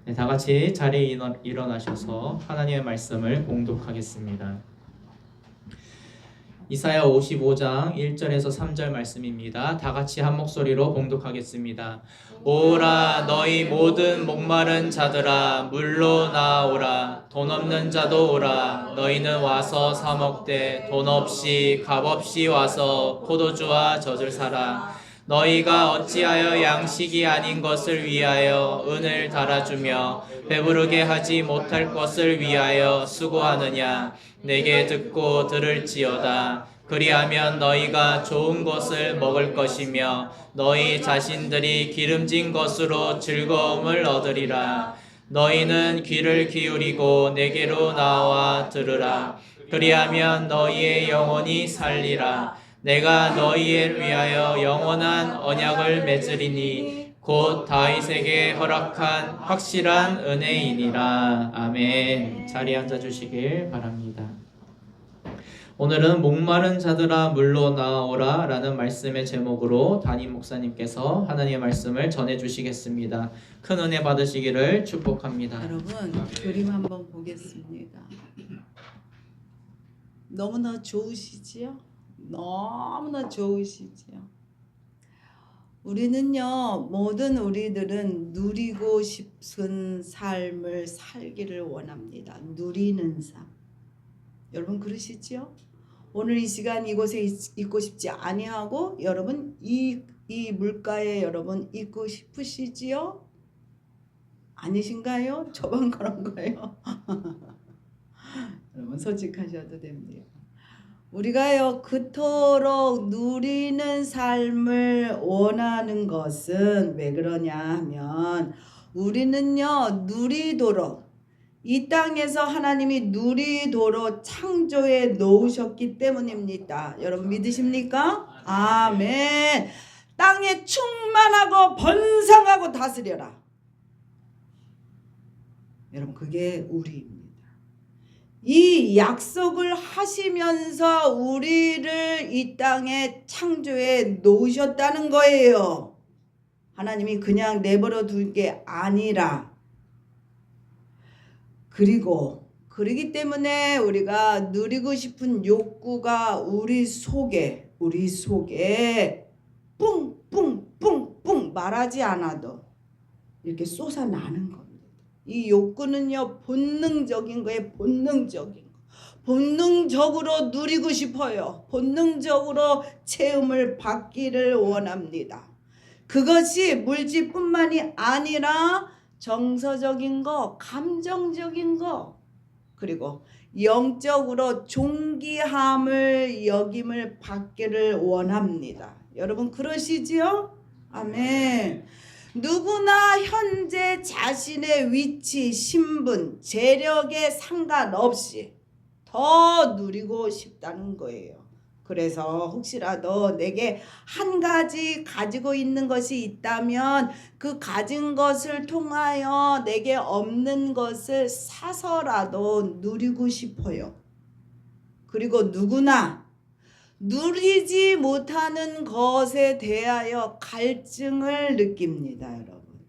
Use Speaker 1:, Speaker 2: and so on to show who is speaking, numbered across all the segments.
Speaker 1: 네, 다 같이 자리에 일어나셔서 하나님의 말씀을 봉독하겠습니다. 이사야 55장 1절에서 3절 말씀입니다. 다 같이 한 목소리로 봉독하겠습니다. 오라 너희 모든 목마른 자들아 물로 나아오라. 돈 없는 자도 오라. 너희는 와서 사 먹되 돈 없이 값 없이 와서 포도주와 젖을 사라. 너희가 어찌하여 양식이 아닌 것을 위하여 은을 달아주며 배부르게 하지 못할 것을 위하여 수고하느냐. 내게 듣고 들을지어다. 그리하면 너희가 좋은 것을 먹을 것이며 너희 자신들이 기름진 것으로 즐거움을 얻으리라. 너희는 귀를 기울이고 내게로 나와 들으라. 그리하면 너희의 영혼이 살리라. 내가 너희를 위하여 영원한 언약을 맺으리니 곧 다윗에게 허락한 확실한 은혜이니라. 아멘. 자리에 앉아주시길 바랍니다. 오늘은 목마른 자들아 물로 나아오라 라는 말씀의 제목으로 담임 목사님께서 하나님의 말씀을 전해주시겠습니다. 큰 은혜 받으시기를 축복합니다.
Speaker 2: 여러분 그림 한번 보겠습니다. 너무나 좋으시지요? 너무나 좋으시지요? 우리는요, 모든 우리들은 누리고 싶은 삶을 살기를 원합니다. 누리는 삶. 여러분 그러시지요? 오늘 이 시간 이곳에 있고 싶지 아니하고 여러분 이 물가에 여러분 있고 싶으시지요? 아니신가요? 저만 그런 거예요. 여러분 솔직하셔도 됩니다. 우리가요 그토록 누리는 삶을 원하는 것은 왜 그러냐 하면 우리는요 누리도록 이 땅에서 하나님이 누리도록 창조해 놓으셨기 때문입니다. 여러분 믿으십니까? 아멘. 땅에 충만하고 번성하고 다스려라. 여러분 그게 우리입니다. 이 약속을 하시면서 우리를 이 땅에 창조해 놓으셨다는 거예요. 하나님이 그냥 내버려 둘 게 아니라 그러기 때문에 우리가 누리고 싶은 욕구가 우리 속에 뿡뿡뿡뿡 말하지 않아도 이렇게 솟아나는 겁니다. 이 욕구는요 본능적인 거예요. 본능적으로 누리고 싶어요. 본능적으로 체험을 받기를 원합니다. 그것이 물질뿐만이 아니라 정서적인 거, 감정적인 거, 그리고 영적으로 존귀함을 여김을 받기를 원합니다. 여러분 그러시지요? 아멘. 누구나 현재 자신의 위치, 신분, 재력에 상관없이 더 누리고 싶다는 거예요. 그래서 혹시라도 내게 한 가지 가지고 있는 것이 있다면 그 가진 것을 통하여 내게 없는 것을 사서라도 누리고 싶어요. 그리고 누구나 누리지 못하는 것에 대하여 갈증을 느낍니다, 여러분.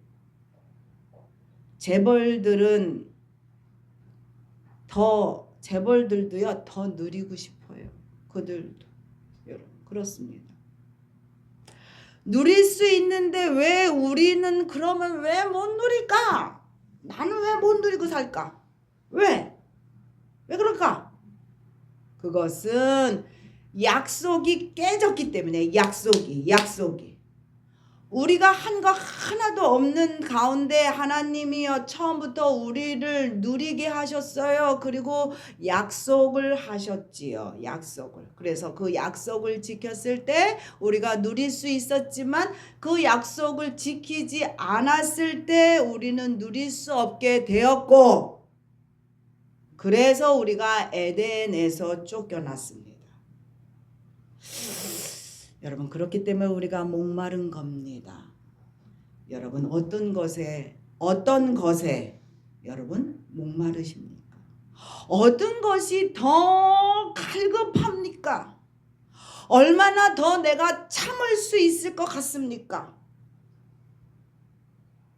Speaker 2: 재벌들도요 더 누리고 싶어요. 그들도. 여러분 그렇습니다. 누릴 수 있는데 왜 우리는 그러면 왜 못 누릴까? 나는 왜 못 누리고 살까? 왜 그럴까? 그것은 약속이 깨졌기 때문에 약속이 우리가 한 거 하나도 없는 가운데 하나님이요 처음부터 우리를 누리게 하셨어요. 그리고 약속을 하셨지요. 그래서 그 약속을 지켰을 때 우리가 누릴 수 있었지만 그 약속을 지키지 않았을 때 우리는 누릴 수 없게 되었고, 그래서 우리가 에덴에서 쫓겨났습니다. 여러분 그렇기 때문에 우리가 목마른 겁니다. 여러분 어떤 것에 여러분 목마르십니까? 어떤 것이 더 갈급합니까? 얼마나 더 내가 참을 수 있을 것 같습니까?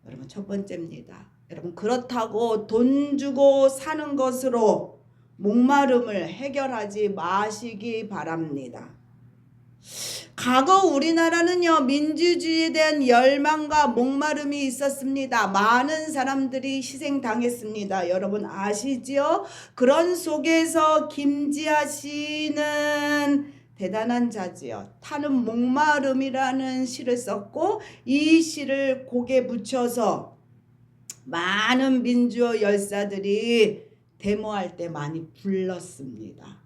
Speaker 2: 여러분 첫 번째입니다. 여러분 그렇다고 돈 주고 사는 것으로 목마름을 해결하지 마시기 바랍니다. 과거 우리나라는요 민주주의에 대한 열망과 목마름이 있었습니다. 많은 사람들이 희생당했습니다. 여러분 아시지요? 그런 속에서 김지아 씨는 대단한 자지요. 타는 목마름이라는 시를 썼고 이 시를 곡에 붙여서 많은 민주화 열사들이 데모할 때 많이 불렀습니다.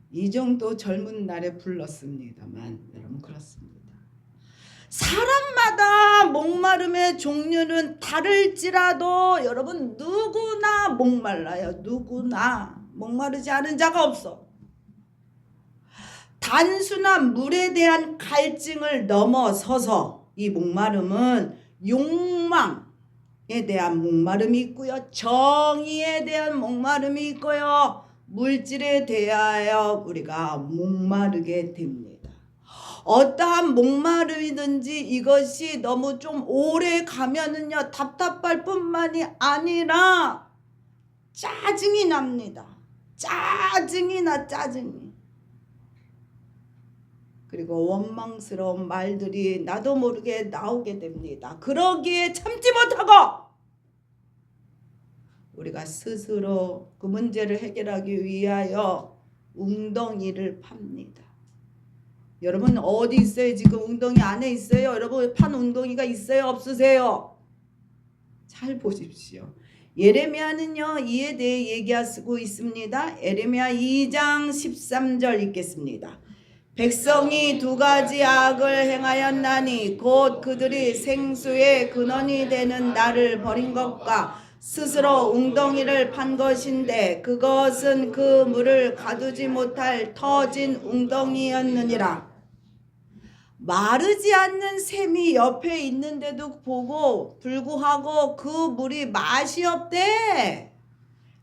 Speaker 2: 이 정도 젊은 날에 불렀습니다만 여러분 그렇습니다. 사람마다 목마름의 종류는 다를지라도 여러분 누구나 목말라요. 누구나 목마르지 않은 자가 없어. 단순한 물에 대한 갈증을 넘어서서 이 목마름은 욕망에 대한 목마름이 있고요. 정의에 대한 목마름이 있고요. 물질에 대하여 우리가 목마르게 됩니다. 어떠한 목마름이든지 이것이 너무 좀 오래 가면은요 답답할 뿐만이 아니라 짜증이 납니다. 짜증이 나 짜증이. 그리고 원망스러운 말들이 나도 모르게 나오게 됩니다. 그러기에 참지 못하고 우리가 스스로 그 문제를 해결하기 위하여 웅덩이를 팝니다. 여러분 어디 있어요? 지금 웅덩이 안에 있어요? 여러분 판 웅덩이가 있어요? 없으세요? 잘 보십시오. 예레미야는요 이에 대해 얘기하고 있습니다. 예레미야 2장 13절 읽겠습니다. 백성이 두 가지 악을 행하였나니 곧 그들이 생수의 근원이 되는 나를 버린 것과 스스로 웅덩이를 판 것인데 그것은 그 물을 가두지 못할 터진 웅덩이였느니라. 마르지 않는 샘이 옆에 있는데도 보고 불구하고 그 물이 맛이 없대.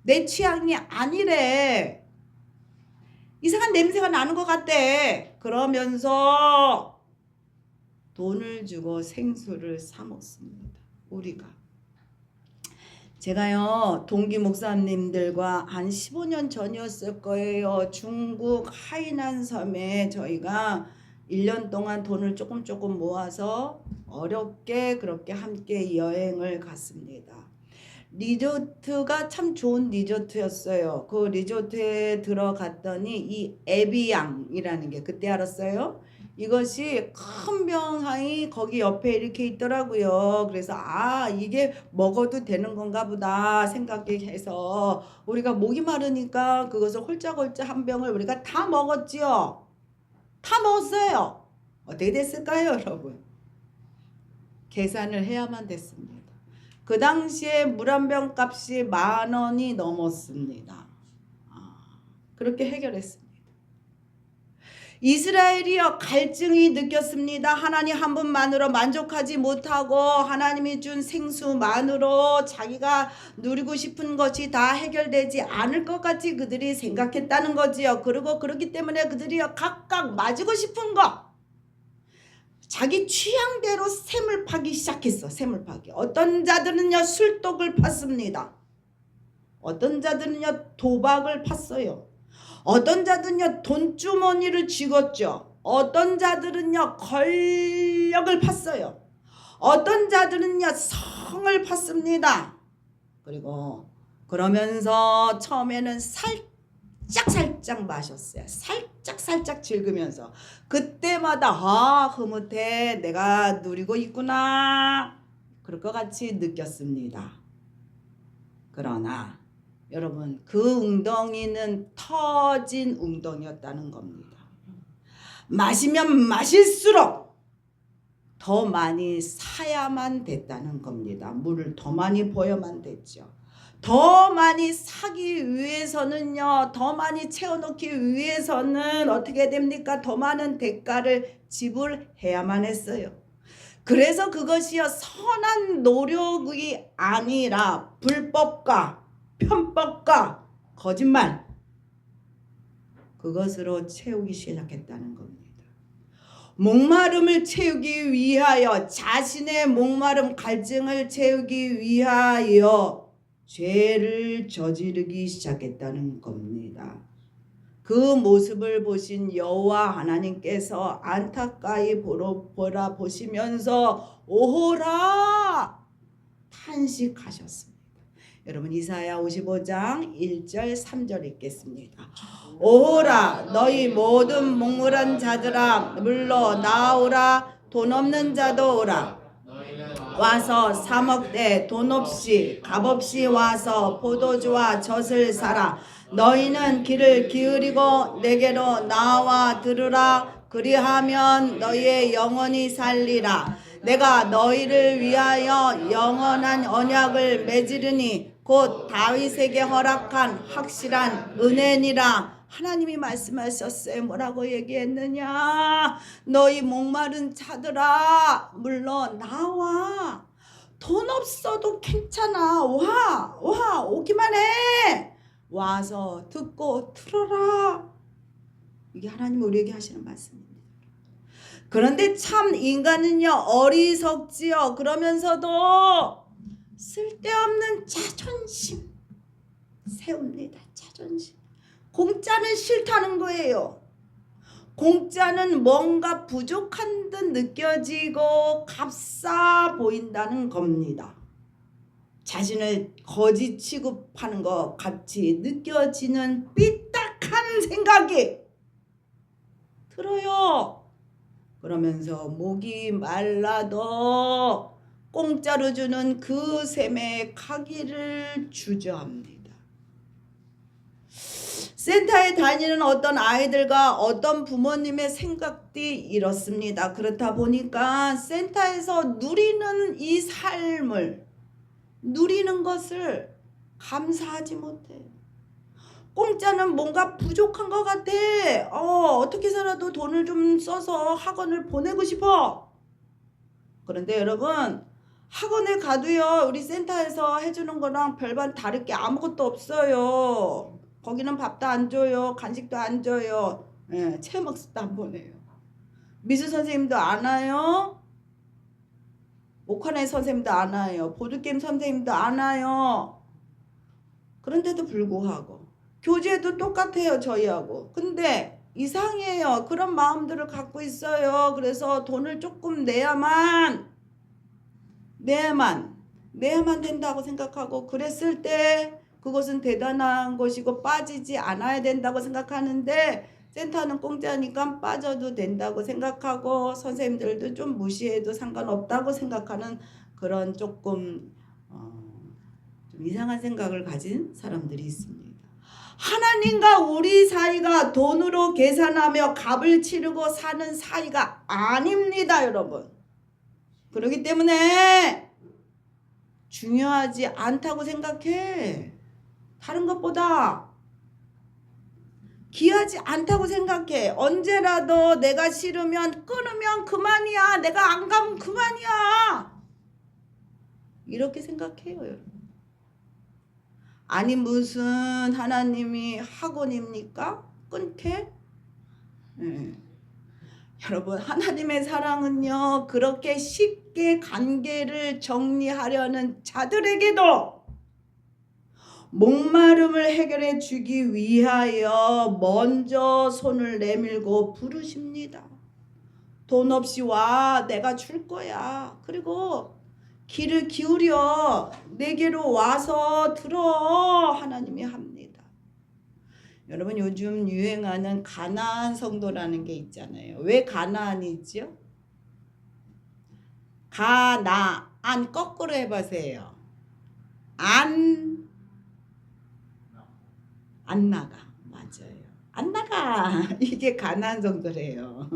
Speaker 2: 내 취향이 아니래. 이상한 냄새가 나는 것 같대. 그러면서 돈을 주고 생수를 사 먹습니다. 우리가. 제가요 동기 목사님들과 한 15년 전이었을 거예요. 중국 하이난 섬에 저희가 1년 동안 돈을 조금 모아서 어렵게 그렇게 함께 여행을 갔습니다. 리조트가 참 좋은 리조트였어요. 그 리조트에 들어갔더니 이 에비앙이라는 게 그때 알았어요. 이것이 큰 병이 거기 옆에 이렇게 있더라고요. 그래서 이게 먹어도 되는 건가 보다 생각해서 우리가 목이 마르니까 그것을 홀짝홀짝 한 병을 우리가 다 먹었지요. 다 먹었어요. 어떻게 됐을까요, 여러분? 계산을 해야만 됐습니다. 그 당시에 물 한 병 값이 10,000원이 넘었습니다. 그렇게 해결했습니다. 이스라엘이요 갈증이 느꼈습니다. 하나님 한 분만으로 만족하지 못하고 하나님이 준 생수만으로 자기가 누리고 싶은 것이 다 해결되지 않을 것 같이 그들이 생각했다는 거지요. 그리고 그렇기 때문에 그들이요 각각 맞고 싶은 거 자기 취향대로 샘을 파기 시작했어. 샘을 파기. 어떤 자들은요 술독을 팠습니다. 어떤 자들은요 도박을 팠어요. 어떤 자들은요 돈주머니를 쥐었죠. 어떤 자들은요 권력을 팠어요. 어떤 자들은요 성을 팠습니다. 그리고 그러면서 처음에는 살짝 마셨어요. 살짝 즐기면서 그때마다 흐뭇해 내가 누리고 있구나 그럴 것 같이 느꼈습니다. 그러나 여러분 그 웅덩이는 터진 웅덩이였다는 겁니다. 마시면 마실수록 더 많이 사야만 됐다는 겁니다. 물을 더 많이 부어야만 됐죠. 더 많이 사기 위해서는요, 더 많이 채워놓기 위해서는 어떻게 됩니까? 더 많은 대가를 지불해야만 했어요. 그래서 그것이요 선한 노력이 아니라 불법과 편법과 거짓말 그것으로 채우기 시작했다는 겁니다. 목마름을 채우기 위하여, 자신의 목마름 갈증을 채우기 위하여 죄를 저지르기 시작했다는 겁니다. 그 모습을 보신 여호와 하나님께서 안타까이 보라 보시면서 오호라 탄식하셨습니다. 여러분, 이사야 55장 1절 3절 읽겠습니다. 오호라 너희 모든 목물한 자들아 물러 나오라. 돈 없는 자도 오라. 와서 사 먹되 돈 없이 값없이 와서 포도주와 젖을 사라. 너희는 귀를 기울이고 내게로 나와 들으라. 그리하면 너희의 영혼이 살리라. 내가 너희를 위하여 영원한 언약을 맺으리니 곧 다윗에게 허락한 확실한 은혜니라. 하나님이 말씀하셨어요. 뭐라고 얘기했느냐? 너희 목마른 자들아 물러 나와. 돈 없어도 괜찮아. 와 오기만 해. 와서 듣고 들어라. 이게 하나님이 우리에게 하시는 말씀입니다. 그런데 참 인간은요 어리석지요. 그러면서도 쓸데없는 자존심 세웁니다. 자존심. 공짜는 싫다는 거예요. 공짜는 뭔가 부족한 듯 느껴지고 값싸 보인다는 겁니다. 자신을 거지 취급하는 것 같이 느껴지는 삐딱한 생각이 들어요. 그러면서 목이 말라도 공짜로 주는 그 셈에 가기를 주저합니다. 센터에 다니는 어떤 아이들과 어떤 부모님의 생각이 이렇습니다. 그렇다 보니까 센터에서 누리는 이 삶을, 누리는 것을 감사하지 못해요. 공짜는 뭔가 부족한 것 같아. 어떻게 살아도 돈을 좀 써서 학원을 보내고 싶어. 그런데 여러분, 학원에 가도요 우리 센터에서 해주는 거랑 별반 다를 게 아무것도 없어요. 거기는 밥도 안 줘요. 간식도 안 줘요. 체험학습도 안 보내요. 미술 선생님도 안 와요. 오카네 선생님도 안 와요. 보드게임 선생님도 안 와요. 그런데도 불구하고 교재도 똑같아요 저희하고. 근데 이상해요. 그런 마음들을 갖고 있어요. 그래서 돈을 조금 내야만 된다고 생각하고, 그랬을 때 그것은 대단한 것이고 빠지지 않아야 된다고 생각하는데, 센터는 공짜니까 빠져도 된다고 생각하고 선생님들도 좀 무시해도 상관없다고 생각하는 그런 조금 좀 이상한 생각을 가진 사람들이 있습니다. 하나님과 우리 사이가 돈으로 계산하며 값을 치르고 사는 사이가 아닙니다, 여러분. 그렇기 때문에 중요하지 않다고 생각해. 다른 것보다 귀하지 않다고 생각해. 언제라도 내가 싫으면 끊으면 그만이야. 내가 안 가면 그만이야. 이렇게 생각해요, 여러분. 아니 무슨 하나님이 학원입니까? 끊게? 여러분, 하나님의 사랑은요 그렇게 쉽게 관계를 정리하려는 자들에게도 목마름을 해결해 주기 위하여 먼저 손을 내밀고 부르십니다. 돈 없이 와, 내가 줄 거야. 그리고 귀를 기울여 내게로 와서 들어. 하나님이 합니다. 여러분, 요즘 유행하는 가나안 성도라는 게 있잖아요. 왜 가나안이죠? 가나안 거꾸로 해보세요. 안 나가. 맞아요. 안 나가. 이게 가나안 성도래요.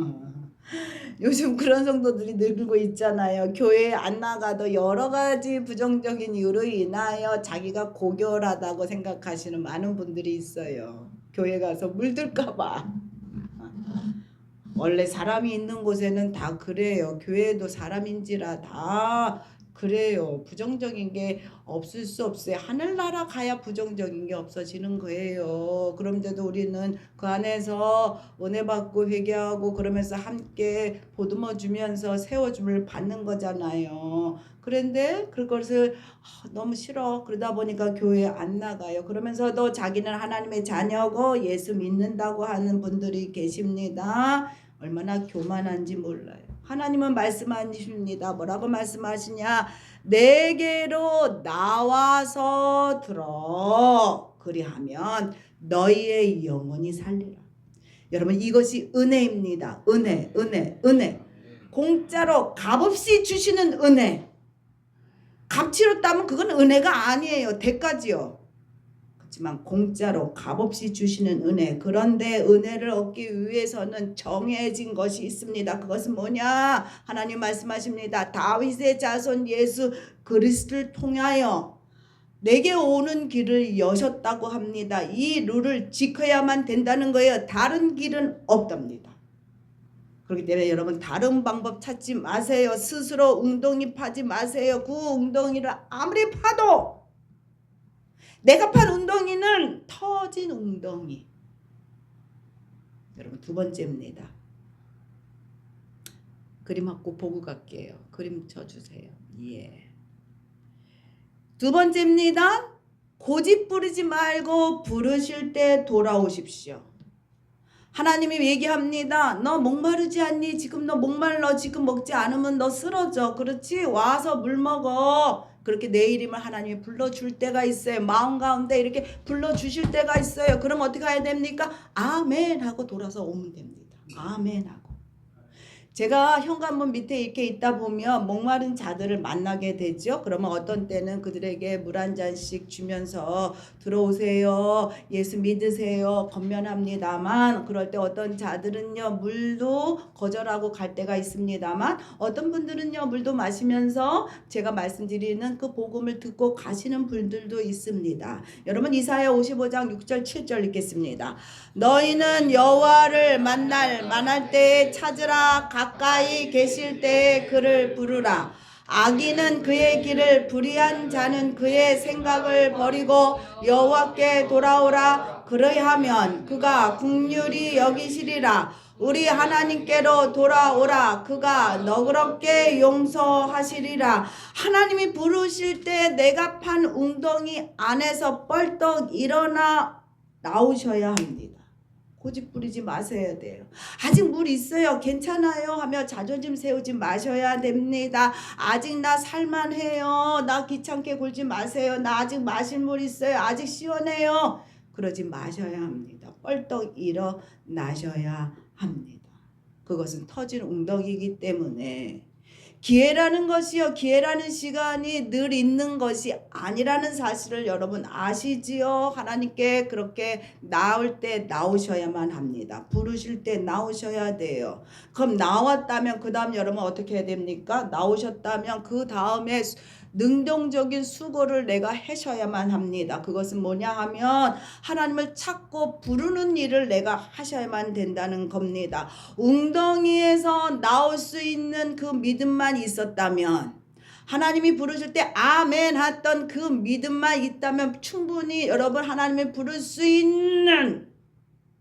Speaker 2: 요즘 그런 성도들이 늘고 있잖아요. 교회에 안 나가도 여러 가지 부정적인 이유로 인하여 자기가 고결하다고 생각하시는 많은 분들이 있어요. 교회 가서 물들까 봐. 원래 사람이 있는 곳에는 다 그래요. 교회도 사람인지라 다 그래요. 부정적인 게 없을 수 없어요. 하늘나라 가야 부정적인 게 없어지는 거예요. 그런데도 우리는 그 안에서 은혜 받고 회개하고 그러면서 함께 보듬어 주면서 세워줌을 받는 거잖아요. 그런데 그것을 너무 싫어. 그러다 보니까 교회 안 나가요. 그러면서도 자기는 하나님의 자녀고 예수 믿는다고 하는 분들이 계십니다. 얼마나 교만한지 몰라요. 하나님은 말씀하십니다. 뭐라고 말씀하시냐? 내게로 나와서 들어. 그리하면 너희의 영혼이 살리라. 여러분 이것이 은혜입니다. 은혜. 공짜로 값없이 주시는 은혜. 값치로 따면 그건 은혜가 아니에요. 대가지요. 그렇지만 공짜로 값없이 주시는 은혜. 그런데 은혜를 얻기 위해서는 정해진 것이 있습니다. 그것은 뭐냐? 하나님 말씀하십니다. 다윗의 자손 예수 그리스도를 통하여 내게 오는 길을 여셨다고 합니다. 이 룰을 지켜야만 된다는 거예요. 다른 길은 없답니다. 그렇기 때문에 여러분 다른 방법 찾지 마세요. 스스로 웅덩이 파지 마세요. 그 웅덩이를 아무리 파도 내가 판 웅덩이는 터진 웅덩이. 여러분 두 번째입니다. 그림 한 꼭 보고 갈게요. 그림 쳐주세요. 예. 두 번째입니다. 고집 부리지 말고 부르실 때 돌아오십시오. 하나님이 얘기합니다. 너 목마르지 않니? 지금 너 목말라. 지금 먹지 않으면 너 쓰러져. 그렇지? 와서 물 먹어. 그렇게 내 이름을 하나님이 불러줄 때가 있어요. 마음 가운데 이렇게 불러주실 때가 있어요. 그럼 어떻게 해야 됩니까? 아멘 하고 돌아서 오면 됩니다. 아멘 하고. 제가 현관문 밑에 이렇게 있다 보면 목마른 자들을 만나게 되죠. 그러면 어떤 때는 그들에게 물 한 잔씩 주면서 들어오세요. 예수 믿으세요. 권면합니다만 그럴 때 어떤 자들은요 물도 거절하고 갈 때가 있습니다만 어떤 분들은요 물도 마시면서 제가 말씀드리는 그 복음을 듣고 가시는 분들도 있습니다. 여러분 이사야 55장 6절 7절 읽겠습니다. 너희는 여호와를 만날 때에 찾으라. 가까이 계실 때에 그를 부르라. 악인은 그의 길을 불의한 자는 그의 생각을 버리고 여호와께 돌아오라. 그러하면 그가 긍휼히 여기시리라. 우리 하나님께로 돌아오라. 그가 너그럽게 용서하시리라. 하나님이 부르실 때 내가 판 웅덩이 안에서 뻘떡 일어나 나오셔야 합니다. 고집 부리지 마셔야 돼요. 아직 물 있어요. 괜찮아요 하며 자존심 세우지 마셔야 됩니다. 아직 나 살만해요. 나 귀찮게 굴지 마세요. 나 아직 마실 물 있어요. 아직 시원해요. 그러지 마셔야 합니다. 뻘떡 일어나셔야 합니다. 그것은 터진 웅덩이이기 때문에 기회라는 것이요. 기회라는 시간이 늘 있는 것이 아니라는 사실을 여러분 아시지요? 하나님께 그렇게 나올 때 나오셔야만 합니다. 부르실 때 나오셔야 돼요. 그럼 나왔다면 그 다음 여러분 어떻게 해야 됩니까? 나오셨다면 그 다음에 능동적인 수고를 내가 하셔야만 합니다. 그것은 뭐냐 하면 하나님을 찾고 부르는 일을 내가 하셔야만 된다는 겁니다. 웅덩이에서 나올 수 있는 그 믿음만 있었다면 하나님이 부르실 때 아멘 했던 그 믿음만 있다면 충분히 여러분 하나님을 부를 수 있는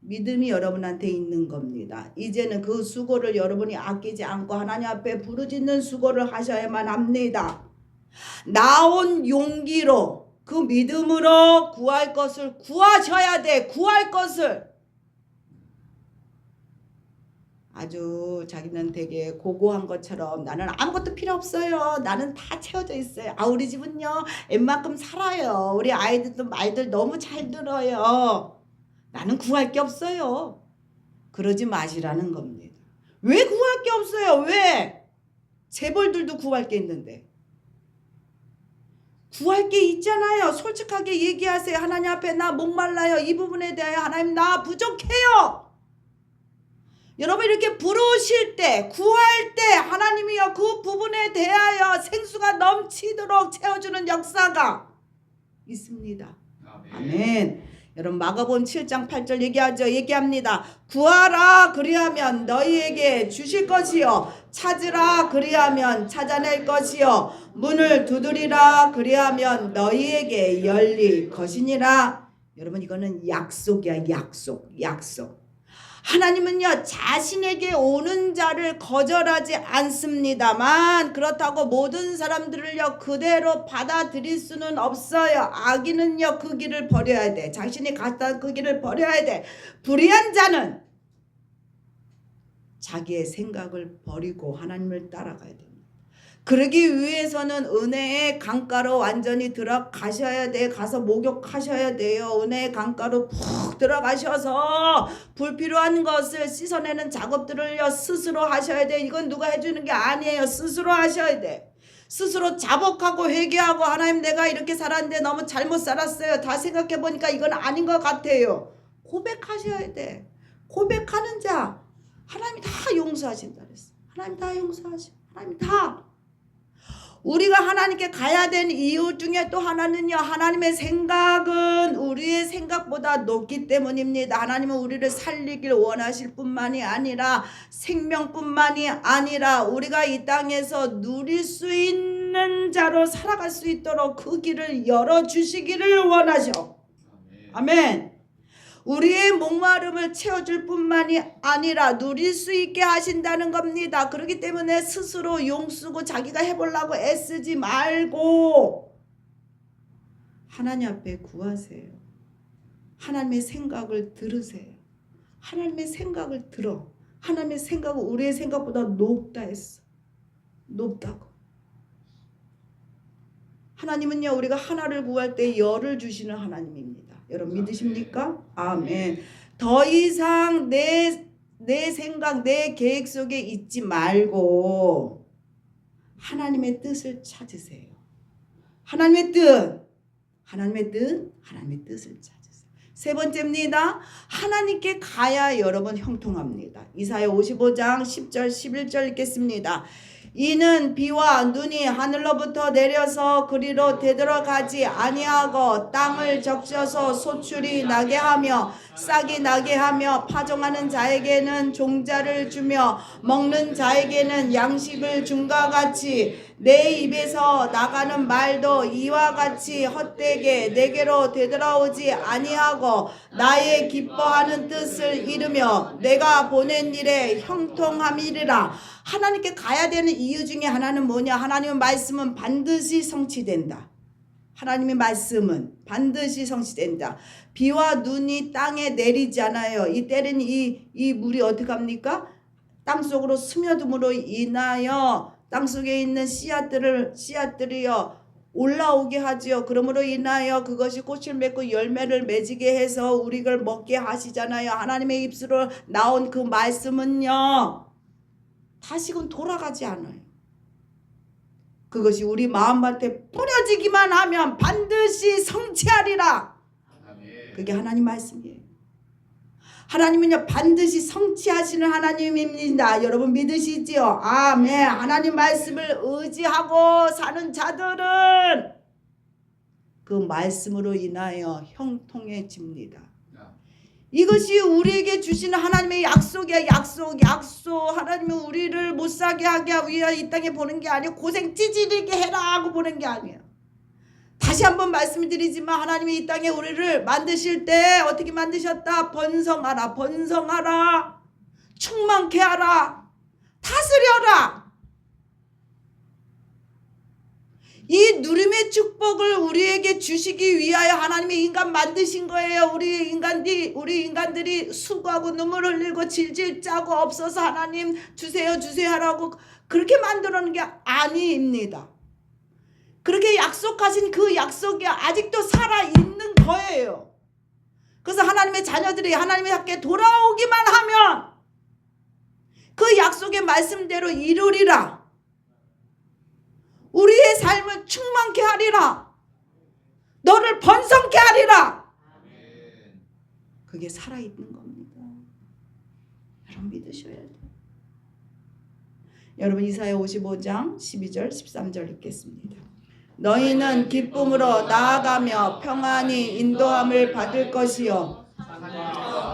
Speaker 2: 믿음이 여러분한테 있는 겁니다. 이제는 그 수고를 여러분이 아끼지 않고 하나님 앞에 부르짖는 수고를 하셔야만 합니다. 나온 용기로 그 믿음으로 구할 것을 구하셔야 돼. 구할 것을. 아주 자기는 되게 고고한 것처럼 나는 아무것도 필요 없어요. 나는 다 채워져 있어요. 우리 집은요 웬만큼 살아요. 우리 아이들도 말들 너무 잘 들어요. 나는 구할 게 없어요. 그러지 마시라는 겁니다. 왜 구할 게 없어요? 왜? 재벌들도 구할 게 있는데. 구할 게 있잖아요. 솔직하게 얘기하세요. 하나님 앞에 나 목말라요. 이 부분에 대하여 하나님 나 부족해요. 여러분 이렇게 부르실 때 구할 때 하나님이여 그 부분에 대하여 생수가 넘치도록 채워주는 역사가 있습니다. 아멘. 여러분 마가복음 7장 8절 얘기합니다. 구하라 그리하면 너희에게 주실 것이요 찾으라 그리하면 찾아낼 것이요 문을 두드리라 그리하면 너희에게 열릴 것이니라. 여러분 이거는 약속이야. 약속. 하나님은요 자신에게 오는 자를 거절하지 않습니다만 그렇다고 모든 사람들을요 그대로 받아들일 수는 없어요. 악인은요 그 길을 버려야 돼. 자신이 갔던 그 길을 버려야 돼. 불의한 자는 자기의 생각을 버리고 하나님을 따라가야 됩니다. 그러기 위해서는 은혜의 강가로 완전히 들어가셔야 돼. 가서 목욕하셔야 돼요. 은혜의 강가로 푹 들어가셔서 불필요한 것을 씻어내는 작업들을요 스스로 하셔야 돼. 이건 누가 해주는 게 아니에요. 스스로 하셔야 돼. 스스로 자복하고 회개하고 하나님 내가 이렇게 살았는데 너무 잘못 살았어요. 다 생각해보니까 이건 아닌 것 같아요. 고백하셔야 돼. 고백하는 자 하나님이 다 용서하신다 그랬어. 하나님 다 용서하셔. 하나님 다. 우리가 하나님께 가야 된 이유 중에 또 하나는요 하나님의 생각은 우리의 생각보다 높기 때문입니다. 하나님은 우리를 살리길 원하실 뿐만이 아니라 생명뿐만이 아니라 우리가 이 땅에서 누릴 수 있는 자로 살아갈 수 있도록 그 길을 열어주시기를 원하셔. 아멘. 우리의 목마름을 채워줄 뿐만이 아니라 누릴 수 있게 하신다는 겁니다. 그렇기 때문에 스스로 용쓰고 자기가 해보려고 애쓰지 말고 하나님 앞에 구하세요. 하나님의 생각을 들으세요. 하나님의 생각을 들어. 하나님의 생각은 우리의 생각보다 높다 했어. 높다고. 하나님은요 우리가 하나를 구할 때 열을 주시는 하나님입니다. 여러분 믿으십니까? 아멘. 더 이상 내 생각 내 계획 속에 있지 말고 하나님의 뜻을 찾으세요. 하나님의 뜻을 찾으세요. 세 번째입니다. 하나님께 가야 여러분 형통합니다. 이사야 55장 10절 11절 읽겠습니다. 이는 비와 눈이 하늘로부터 내려서 그리로 되돌아가지 아니하고 땅을 적셔서 소출이 나게 하며 싹이 나게 하며 파종하는 자에게는 종자를 주며 먹는 자에게는 양식을 준과 같이 내 입에서 나가는 말도 이와 같이 헛되게 내게로 되돌아오지 아니하고 나의 기뻐하는 뜻을 이루며 내가 보낸 일에 형통함이리라. 하나님께 가야 되는 이유 중에 하나는 뭐냐? 하나님의 말씀은 반드시 성취된다. 하나님의 말씀은 반드시 성취된다. 비와 눈이 땅에 내리잖아요. 이때는 이 물이 어떻게 합니까? 땅속으로 스며듦으로 인하여 땅속에 있는 씨앗들이요 올라오게 하지요. 그러므로 인하여 그것이 꽃을 맺고 열매를 맺게 해서 우리를 먹게 하시잖아요. 하나님의 입술로 나온 그 말씀은요 다시금 돌아가지 않아요. 그것이 우리 마음밭에 뿌려지기만 하면 반드시 성취하리라. 그게 하나님 말씀이에요. 하나님은요 반드시 성취하시는 하나님입니다. 여러분 믿으시지요? 아멘. 하나님 말씀을 의지하고 사는 자들은 그 말씀으로 인하여 형통해집니다. 이것이 우리에게 주시는 하나님의 약속이야. 약속. 하나님은 우리를 못사게 하게 위하여 이 땅에 보는 게 아니고 고생 찌질하게 해라 하고 보는 게 아니에요. 다시 한번 말씀드리지만 하나님이 이 땅에 우리를 만드실 때 어떻게 만드셨다? 번성하라. 충만케 하라. 다스려라. 이 누림의 축복을 우리에게 주시기 위하여 하나님이 인간 만드신 거예요. 우리 인간들이 수고하고 눈물 흘리고 질질 짜고 없어서 하나님 주세요 하라고 그렇게 만들어 놓은 게 아닙니다. 그렇게 약속하신 그 약속이 아직도 살아있는 거예요. 그래서 하나님의 자녀들이 하나님의 함께 돌아오기만 하면 그 약속의 말씀대로 이루리라. 우리의 삶을 충만케 하리라. 너를 번성케 하리라. 그게 살아있는 겁니다. 여러분 믿으셔야 돼요. 여러분 이사야 55장 12절 13절 읽겠습니다. 너희는 기쁨으로 나아가며 평안히 인도함을 받을 것이요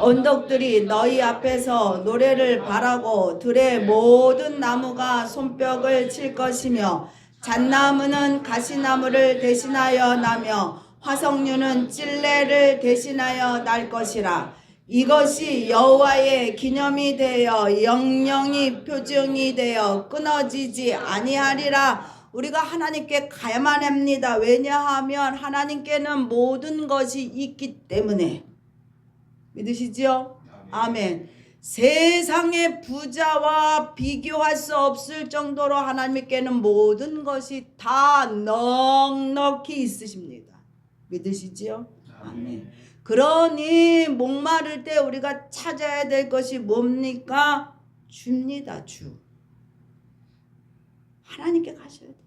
Speaker 2: 언덕들이 너희 앞에서 노래를 바라고 들의 모든 나무가 손뼉을 칠 것이며 잣나무는 가시나무를 대신하여 나며 화석류는 찔레를 대신하여 날 것이라. 이것이 여호와의 기념이 되어 영영이 표징이 되어 끊어지지 아니하리라. 우리가 하나님께 가야만 합니다. 왜냐하면 하나님께는 모든 것이 있기 때문에. 믿으시죠? 아멘. 세상의 부자와 비교할 수 없을 정도로 하나님께는 모든 것이 다 넉넉히 있으십니다. 믿으시지요? 아멘. 그러니 목마를 때 우리가 찾아야 될 것이 뭡니까? 주입니다. 주. 하나님께 가셔야 돼요.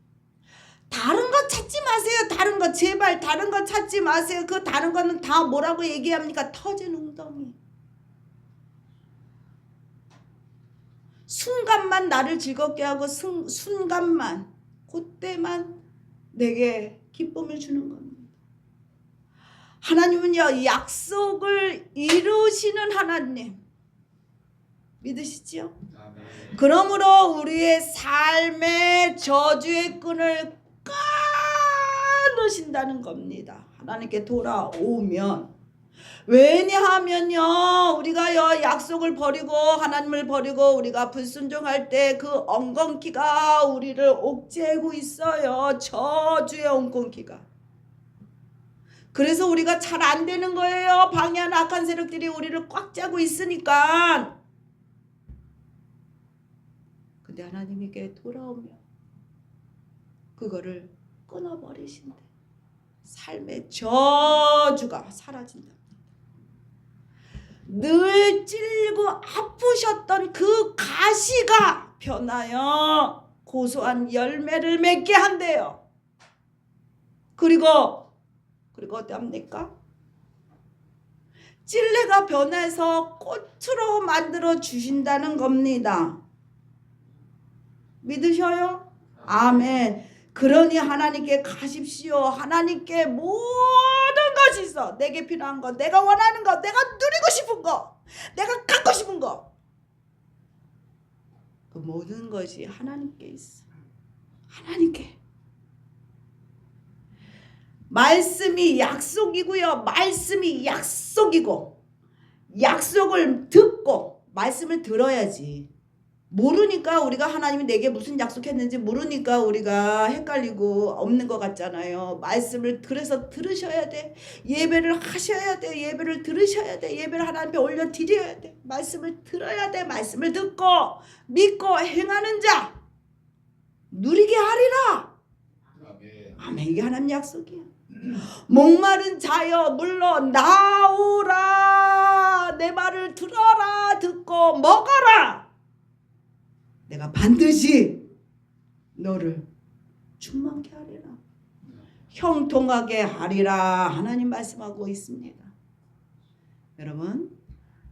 Speaker 2: 다른 거 찾지 마세요. 다른 거 제발 다른 거 찾지 마세요. 그 다른 거는 다 뭐라고 얘기합니까? 터진 웅덩이. 순간만 나를 즐겁게 하고 순간만 그때만 내게 기쁨을 주는 겁니다. 하나님은요 약속을 이루시는 하나님. 믿으시지요? 그러므로 우리의 삶의 저주의 끈을 끊으신다는 겁니다. 하나님께 돌아오면. 왜냐하면요 우리가요 약속을 버리고 하나님을 버리고 우리가 불순종할 때 그 엉겅퀴가 우리를 옥죄고 있어요. 저주의 엉겅퀴가. 그래서 우리가 잘 안 되는 거예요. 방해한 악한 세력들이 우리를 꽉 짜고 있으니까. 근데 하나님에게 돌아오면 그거를 끊어버리신대. 삶의 저주가 사라진다. 늘 찔고 아프셨던 그 가시가 변하여 고소한 열매를 맺게 한대요. 그리고 어떡합니까? 찔레가 변해서 꽃으로 만들어 주신다는 겁니다. 믿으셔요? 아멘. 그러니 하나님께 가십시오. 하나님께 모든 것이 있어. 내게 필요한 것, 내가 원하는 것, 내가 누리고 싶은 것, 내가 갖고 싶은 것. 그 모든 것이 하나님께 있어. 하나님께. 말씀이 약속이고요. 말씀이 약속이고 약속을 듣고 말씀을 들어야지. 모르니까 우리가 하나님이 내게 무슨 약속했는지 모르니까 우리가 헷갈리고 없는 것 같잖아요. 말씀을 그래서 들으셔야 돼. 예배를 하셔야 돼. 예배를 들으셔야 돼. 예배를 하나님께 올려드려야 돼. 말씀을 들어야 돼. 말씀을 듣고 믿고 행하는 자 누리게 하리라. 아멘. 이게 하나님 약속이야. 목마른 자여 물러 나오라. 내 말을 들어라. 듣고 먹어라. 내가 반드시 너를 충만케 하리라. 형통하게 하리라. 하나님 말씀하고 있습니다. 여러분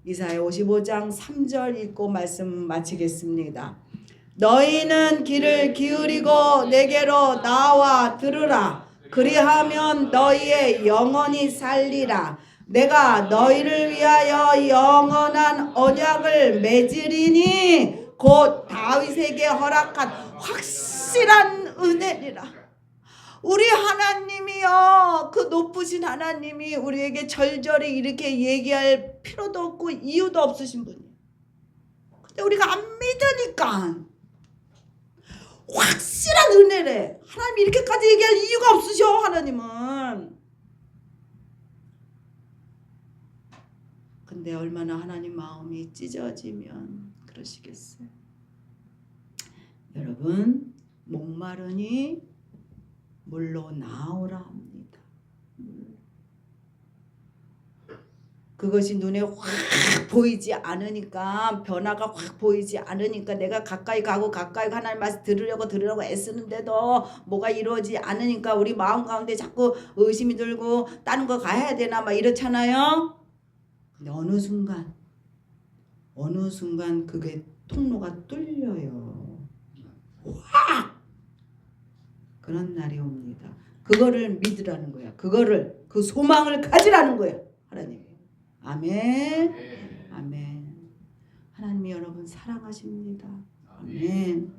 Speaker 2: 이사야 55장 3절 읽고 말씀 마치겠습니다. 너희는 귀를 기울이고 내게로 나와 들으라. 그리하면 너희의 영혼이 살리라. 내가 너희를 위하여 영원한 언약을 맺으리니 곧 다윗에게 허락한 확실한 은혜리라. 우리 하나님이요 그 높으신 하나님이 우리에게 절절히 이렇게 얘기할 필요도 없고 이유도 없으신 분이에요. 근데 우리가 안 믿으니까 확실한 은혜래. 하나님이 이렇게까지 얘기할 이유가 없으셔. 하나님은. 근데 얼마나 하나님 마음이 찢어지면 그러시겠어요. 여러분 목마르니 물로 나오라 합니다. 그것이 눈에 확 보이지 않으니까 변화가 확 보이지 않으니까 내가 가까이 가고 하나님 말씀 들으려고 애쓰는데도 뭐가 이루어지지 않으니까 우리 마음 가운데 자꾸 의심이 들고 다른 거 가야 되나 막 이렇잖아요. 근데 어느 순간 그게 통로가 뚫려요. 확! 그런 날이 옵니다. 그거를 믿으라는 거야. 그거를 그 소망을 가지라는 거야. 하나님. 아멘. 아멘. 하나님이 여러분 사랑하십니다. 아멘.